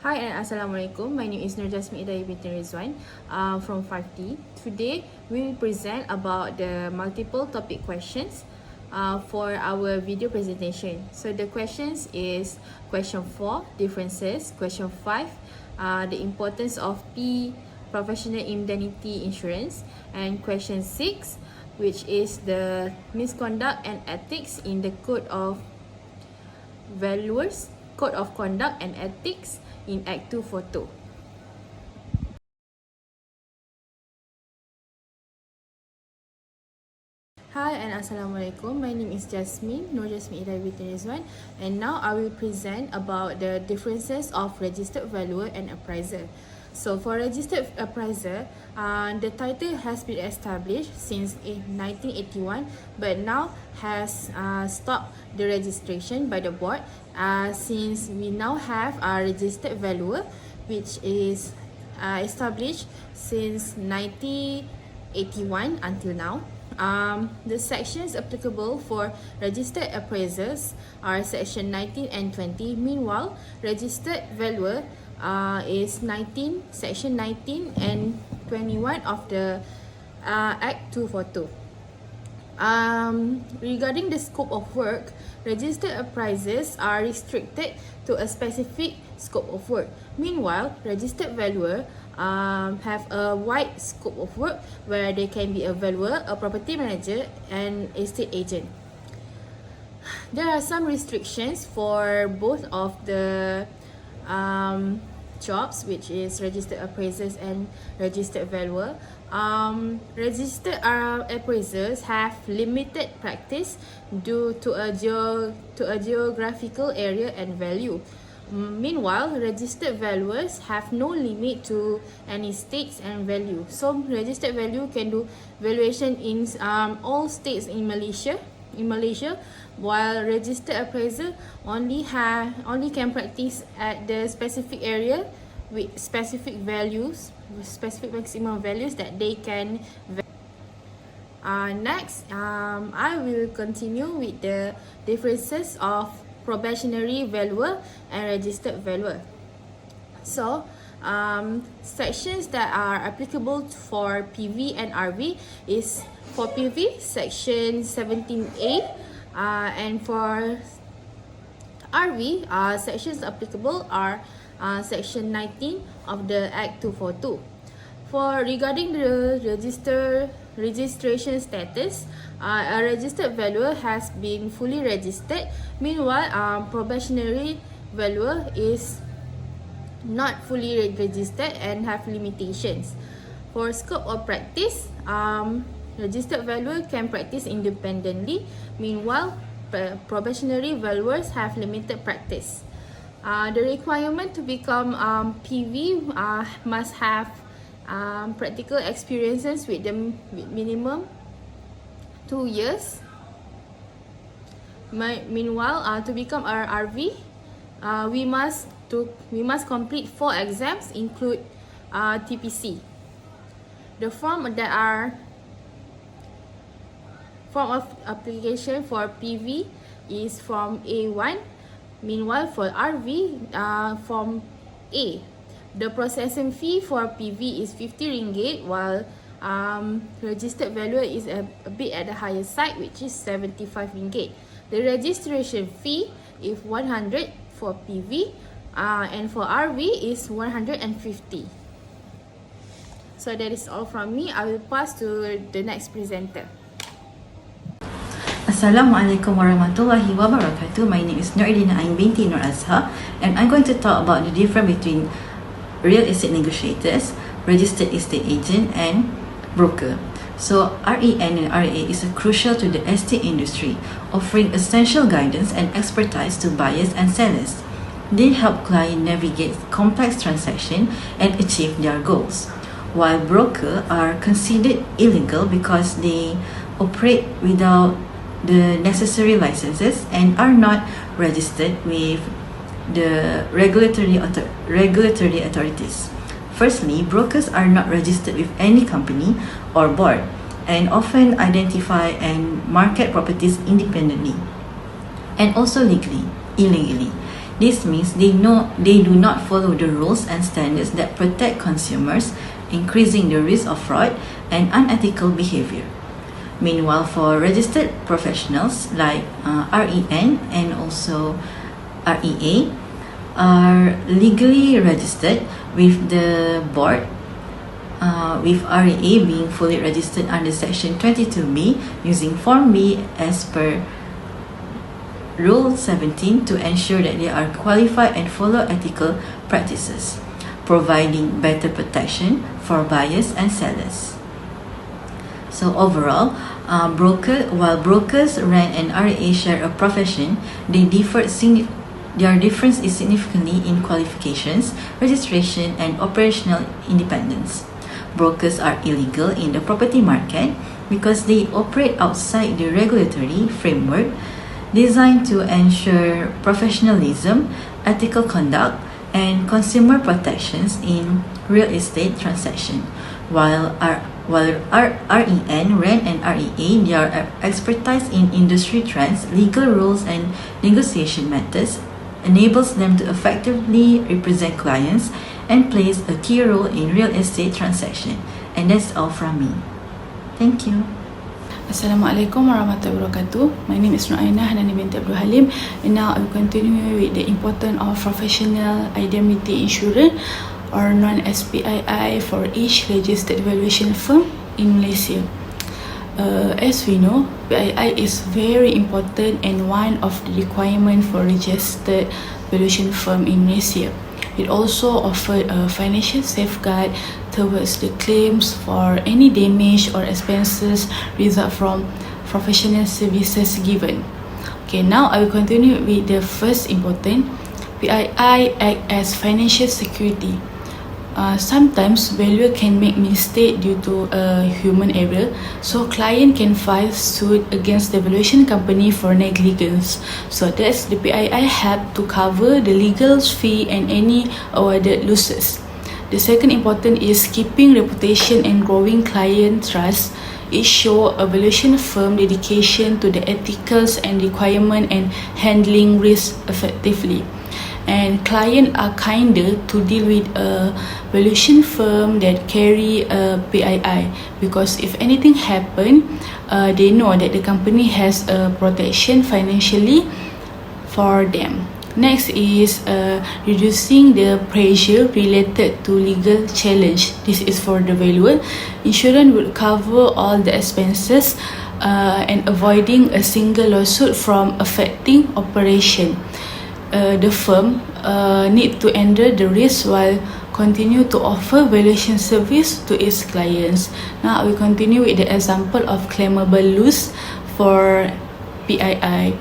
Hi and Assalamualaikum. My name is Nur Jasmine Idai binti Rizwan from 5D. Today we will present about the multiple topic questions for our video presentation. So the questions is question 4, differences, question 5, the importance of professional indemnity insurance, and question 6, which is the misconduct and ethics in the code of valuers, code of conduct and ethics in Act 242. Hi and Assalamualaikum. My name is Jasmine, Nur Jasmine Idai binti Rizwan, and now I will present about the differences of registered valuer and appraiser. So for registered appraiser, the title has been established since 1981, but now has stopped the registration by the board since we now have a registered valuer, which is established since 1981 until now. The sections applicable for registered appraisers are section 19 and 20. Meanwhile, registered valuer is section 19 and 21 of the Act 242. Regarding the scope of work, registered appraisers are restricted to a specific scope of work. Meanwhile, registered valuer have a wide scope of work where they can be a valuer, a property manager, and estate agent. There are some restrictions for both of the jobs, which is registered appraisers and registered valuer. Registered appraisers have limited practice due to a geographical area and value. Meanwhile, registered valuers have no limit to any states and value. So registered value can do valuation in all states in Malaysia, while registered appraiser only can practice at the specific area with specific values, with specific maximum values that they can. Next, I will continue with the differences of probationary valuer and registered valuer. So, sections that are applicable for PV and RV is for PV, section 17A, and for RV, sections applicable are section 19 of the Act 242. Regarding the registration status, a registered valuer has been fully registered. Meanwhile, probationary valuer is not fully registered and have limitations. For scope of practice, registered valuer can practice independently. Meanwhile, probationary valuers have limited practice. The requirement to become PV must have practical experiences with minimum 2 years. Meanwhile, to become our RV, we must complete 4 exams, include TPC. The form of application for PV is Form A1. Meanwhile, for RV, Form A. The processing fee for PV is 50 ringgit, while registered valuer is a bit at the higher side, which is 75 ringgit. The registration fee is 100 for PV, and for RV is 150. So that is all from me. I will pass to the next presenter. Assalamualaikum warahmatullahi wabarakatuh. My name is Nuridina Ain binti Nur Azhar, and I'm going to talk about the difference between real estate negotiators, registered estate agent, and broker. So REN and RA is crucial to the estate industry, offering essential guidance and expertise to buyers and sellers. They help clients navigate complex transactions and achieve their goals, while brokers are considered illegal because they operate without the necessary licenses and are not registered with the regulatory authorities. Firstly, brokers are not registered with any company or board and often identify and market properties independently and also illegally. This means they do not follow the rules and standards that protect consumers, increasing the risk of fraud and unethical behavior. Meanwhile, for registered professionals like REN and also REA are legally registered with the board, with REA being fully registered under Section 22B using Form B as per Rule 17 to ensure that they are qualified and follow ethical practices, providing better protection for buyers and sellers. So overall, while brokers, REN and REA share a profession, their difference is significantly in qualifications, registration, and operational independence. Brokers are illegal in the property market because they operate outside the regulatory framework designed to ensure professionalism, ethical conduct, and consumer protections in real estate transactions. While REN, and REA, their expertise in industry trends, legal rules, and negotiation methods enables them to effectively represent clients and plays a key role in real estate transaction. And that's all from me. Thank you. Assalamualaikum warahmatullahi wabarakatuh. My name is Nu'ainah Hanani binti Abdul Halim, and now I will continue with the importance of professional indemnity insurance, or known as PII, for each registered valuation firm in Malaysia. As we know, PII is very important and one of the requirements for registered valuation firm in Malaysia. It also offers a financial safeguard towards the claims for any damage or expenses result from professional services given. Okay, now I will continue with the first important. PII act as financial security. Sometimes valuer can make mistake due to a human error, so client can file suit against the valuation company for negligence. So that's the PII help to cover the legal fee and any awarded losses. The second important is keeping reputation and growing client trust. It shows a valuation firm dedication to the ethicals and requirement and handling risk effectively. And clients are kinder to deal with a valuation firm that carry a PII, because if anything happen, they know that the company has a protection financially for them. Next is reducing the pressure related to legal challenge. This is for the valuer. Insurance will cover all the expenses and avoiding a single lawsuit from affecting operation. The firm need to endure the risk while continue to offer valuation service to its clients. Now we continue with the example of claimable loss for PII.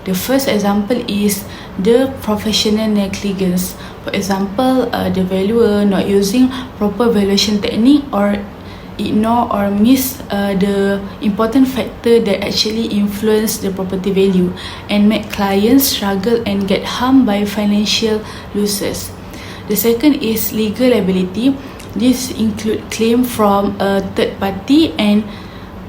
The first example is the professional negligence. For example, the valuer not using proper valuation technique or ignore or miss the important factor that actually influence the property value and make clients struggle and get harmed by financial losses. The second is legal liability. This include claim from a third party and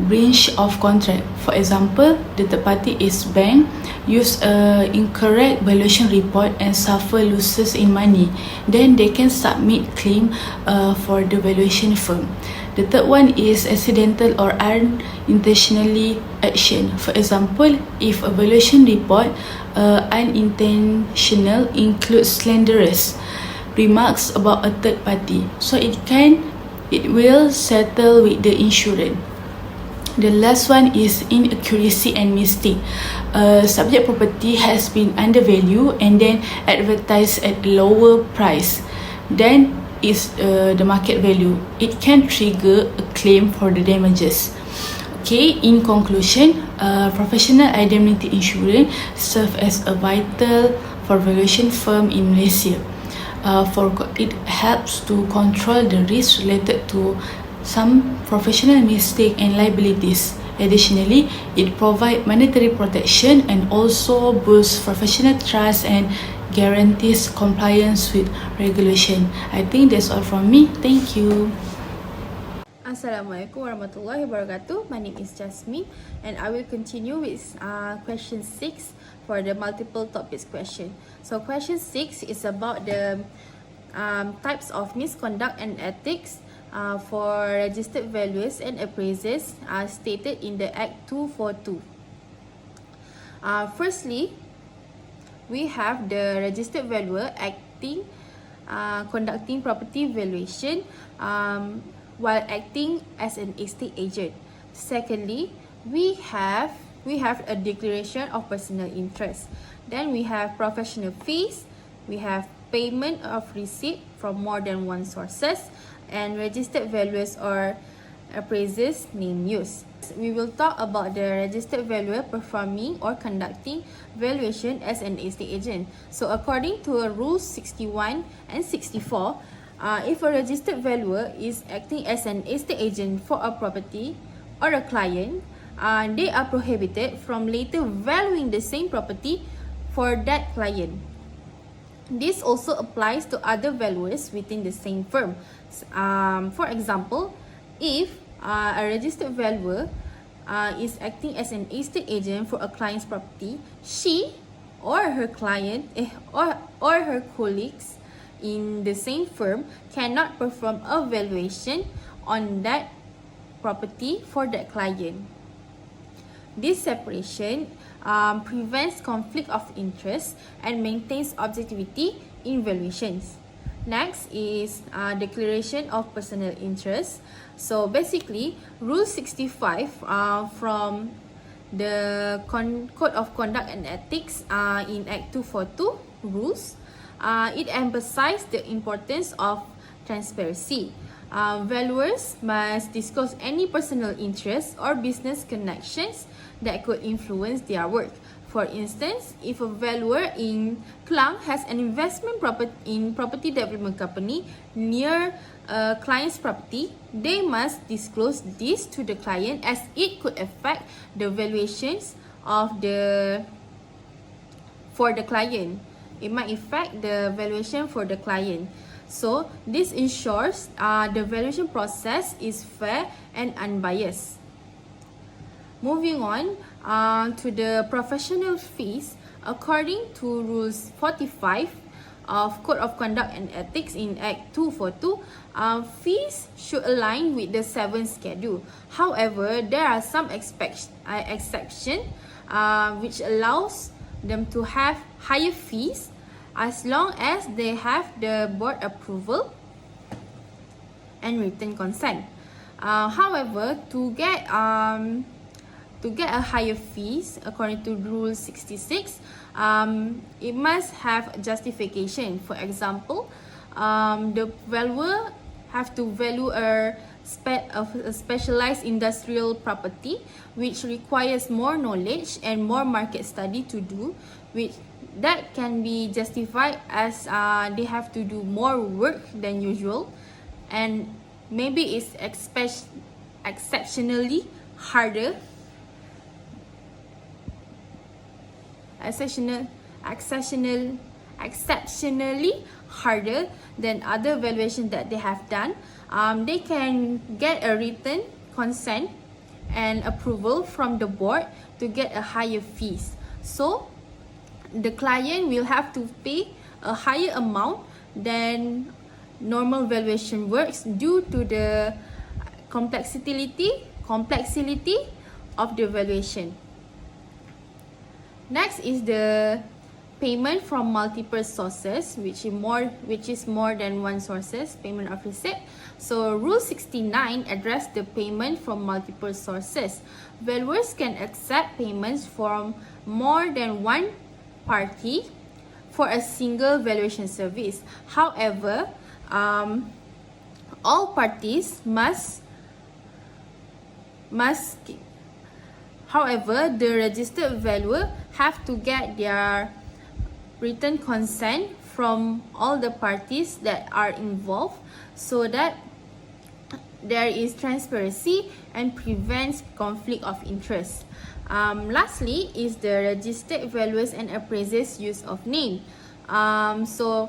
breach of contract. For example, the third party is bank, use a incorrect valuation report and suffer losses in money. Then they can submit claim for the valuation firm. The third one is accidental or unintentionally action. For example, if a valuation report unintentional includes slanderous remarks about a third party, so it will settle with the insurance. The last one is inaccuracy and mistake. Subject property has been undervalued and then advertised at lower price. Then is the market value. It can trigger a claim for the damages. Okay, in conclusion, professional indemnity insurance serve as a vital for valuation firm in Malaysia. It helps to control the risk related to some professional mistake and liabilities. Additionally, it provides monetary protection and also boosts professional trust and guarantees compliance with regulation. I think that's all from me. Thank you. Assalamualaikum warahmatullahi wabarakatuh. My name is Jasmine and I will continue with question 6 for the multiple topics question. So question 6 is about the types of misconduct and ethics for registered valuers and appraisers as stated in the Act 242. Firstly, we have the registered valuer conducting property valuation while acting as an estate agent. Secondly, we have a declaration of personal interest. Then we have professional fees, we have payment of receipt from more than one sources, and registered valuers or appraisers name use. We will talk about the registered valuer performing or conducting valuation as an estate agent. So according to Rules 61 and 64, if a registered valuer is acting as an estate agent for a property or a client, they are prohibited from later valuing the same property for that client. This also applies to other valuers within the same firm. For example, if a registered valuer is acting as an estate agent for a client's property, she or her client or her colleagues in the same firm cannot perform a valuation on that property for that client. This separation prevents conflict of interest and maintains objectivity in valuations. Next is declaration of personal interest. So basically, Rule 65 from the Code of Conduct and Ethics in Act 242 rules, it emphasizes the importance of transparency. Valuers must disclose any personal interests or business connections that could influence their work. For instance, if a valuer in Klang has an investment property development company near a client's property, they must disclose this to the client as it could affect the valuations for the client. It might affect the valuation for the client. So this ensures the valuation process is fair and unbiased. Moving on to the professional fees, according to Rules 45 of Code of Conduct and Ethics in Act 242, fees should align with the 7th schedule. However, there are some exceptions which allows them to have higher fees as long as they have the board approval and written consent. However, to get a higher fees according to Rule 66, it must have justification. For example, the valuer have to value a specialized industrial property which requires more knowledge and more market study to do, which that can be justified as they have to do more work than usual, and maybe it's exceptionally harder than other valuations that they have done. They can get a written consent and approval from the board to get a higher fees. So the client will have to pay a higher amount than normal valuation works due to the complexity of the valuation. Next is the payment from multiple sources, which is more than one sources, payment of receipt. So Rule 69 address the payment from multiple sources. Valuers can accept payments from more than one party for a single valuation service. However, all parties However, the registered valuer have to get their written consent from all the parties that are involved so that there is transparency and prevents conflict of interest. Lastly is the registered valuers and appraisers use of name. So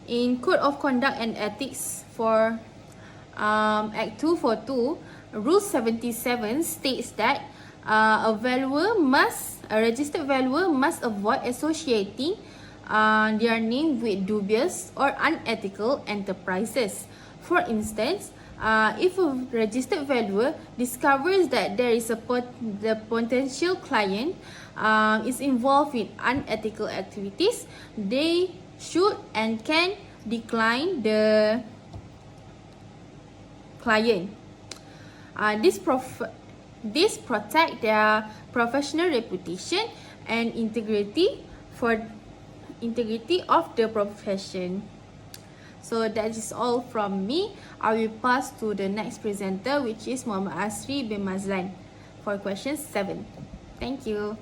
in Code of Conduct and Ethics for Act 242, Rule 77 states that a registered valuer must avoid associating their name with dubious or unethical enterprises. For instance, if a registered valuer discovers that there is the potential client is involved in unethical activities, they should and can decline the client. This protect their professional reputation and integrity of the profession. So that is all from me. I will pass to the next presenter, which is Muhammad Asri bin Mazlan for question 7. Thank you.